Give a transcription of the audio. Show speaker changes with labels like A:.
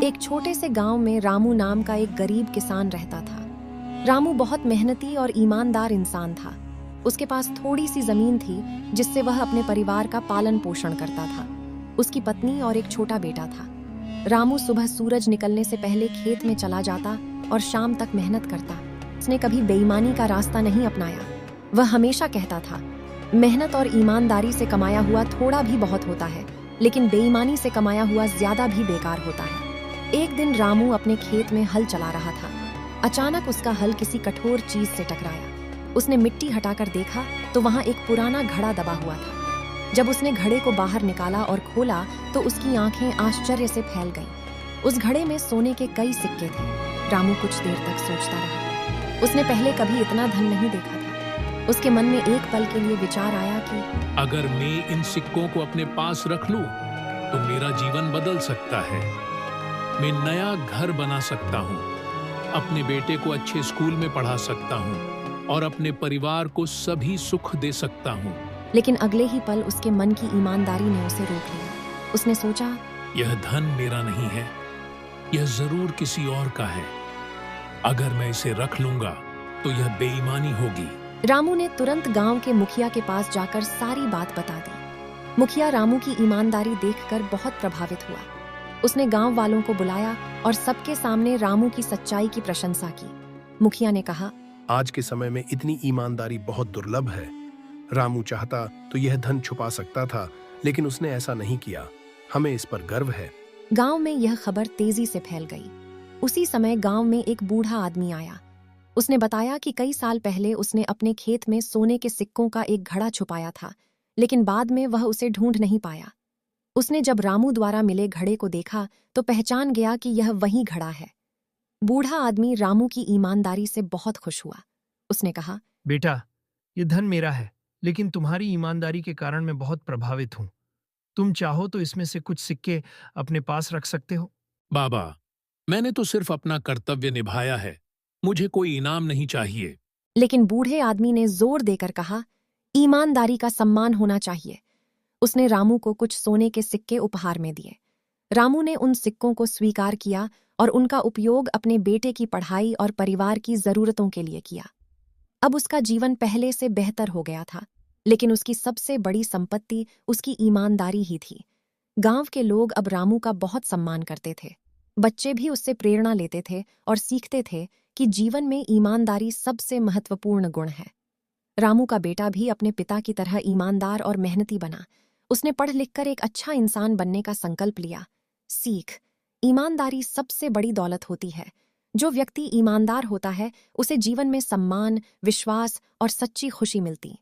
A: एक छोटे से गांव में रामू नाम का एक गरीब किसान रहता था। रामू बहुत मेहनती और ईमानदार इंसान था। उसके पास थोड़ी सी जमीन थी जिससे वह अपने परिवार का पालन पोषण करता था। उसकी पत्नी और एक छोटा बेटा था। रामू सुबह सूरज निकलने से पहले खेत में चला जाता और शाम तक मेहनत करता। उसने कभी बेईमानी का रास्ता नहीं अपनाया। वह हमेशा कहता था, मेहनत और ईमानदारी से कमाया हुआ थोड़ा भी बहुत होता है, लेकिन बेईमानी से कमाया हुआ ज्यादा भी बेकार होता है। एक दिन रामू अपने खेत में हल चला रहा था। अचानक उसका हल किसी कठोर चीज से टकराया। उसने मिट्टी हटाकर देखा तो वहां एक पुराना घड़ा दबा हुआ था। जब उसने घड़े को बाहर निकाला और खोला तो उसकी आंखें आश्चर्य से फैल गईं। उस घड़े में सोने के कई सिक्के थे। रामू कुछ देर तक सोचता रहा। उसने पहले कभी इतना धन नहीं देखा था। उसके मन में एक पल के लिए विचार आया कि
B: अगर मैं इन सिक्कों को अपने पास रख लूं तो मेरा जीवन बदल सकता है। मैं नया घर बना सकता हूं, अपने बेटे को अच्छे स्कूल में पढ़ा सकता हूं और अपने परिवार को सभी सुख दे सकता हूं।
A: लेकिन अगले ही पल उसके मन की ईमानदारी ने उसे रोक लिया। उसने सोचा,
B: यह धन मेरा नहीं है, यह जरूर किसी और का है। अगर मैं इसे रख लूंगा तो यह बेईमानी होगी।
A: रामू ने तुरंत गांव के मुखिया के पास जाकर सारी बात बता दी। मुखिया रामू की ईमानदारी देखकर बहुत प्रभावित हुआ। उसने गांव वालों को बुलाया और सबके सामने रामू की सच्चाई की प्रशंसा की। मुखिया ने कहा,
C: आज के समय में इतनी ईमानदारी बहुत दुर्लभ है। रामू चाहता तो यह धन छुपा सकता था, लेकिन उसने ऐसा नहीं किया। हमें इस पर गर्व है।
A: गांव में यह खबर तेजी से फैल गई। उसी समय गांव में एक बूढ़ा आदमी आया। उसने बताया कि कई साल पहले उसने अपने खेत में सोने के सिक्कों का एक घड़ा छुपाया था, लेकिन बाद में वह उसे ढूंढ नहीं पाया। उसने जब रामू द्वारा मिले घड़े को देखा तो पहचान गया कि यह वही घड़ा है। बूढ़ा आदमी रामू की ईमानदारी से बहुत खुश हुआ। उसने कहा,
D: बेटा, ये धन मेरा है, लेकिन तुम्हारी ईमानदारी के कारण मैं बहुत प्रभावित हूं। तुम चाहो तो इसमें से कुछ सिक्के अपने पास रख सकते हो।
B: बाबा, मैंने तो सिर्फ अपना कर्तव्य निभाया है, मुझे कोई इनाम नहीं चाहिए।
A: लेकिन बूढ़े आदमी ने जोर देकर कहा, ईमानदारी का सम्मान होना चाहिए। उसने रामू को कुछ सोने के सिक्के उपहार में दिए। रामू ने उन सिक्कों को स्वीकार किया और उनका उपयोग अपने बेटे की पढ़ाई और परिवार की जरूरतों के लिए किया। अब उसका जीवन पहले से बेहतर हो गया था, लेकिन उसकी सबसे बड़ी संपत्ति उसकी ईमानदारी ही थी। गांव के लोग अब रामू का बहुत सम्मान करते थे। बच्चे भी उससे प्रेरणा लेते थे और सीखते थे कि जीवन में ईमानदारी सबसे महत्वपूर्ण गुण है। रामू का बेटा भी अपने पिता की तरह ईमानदार और मेहनती बना। उसने पढ़ लिखकर एक अच्छा इंसान बनने का संकल्प लिया। सीख, ईमानदारी सबसे बड़ी दौलत होती है। जो व्यक्ति ईमानदार होता है उसे जीवन में सम्मान, विश्वास और सच्ची खुशी मिलती।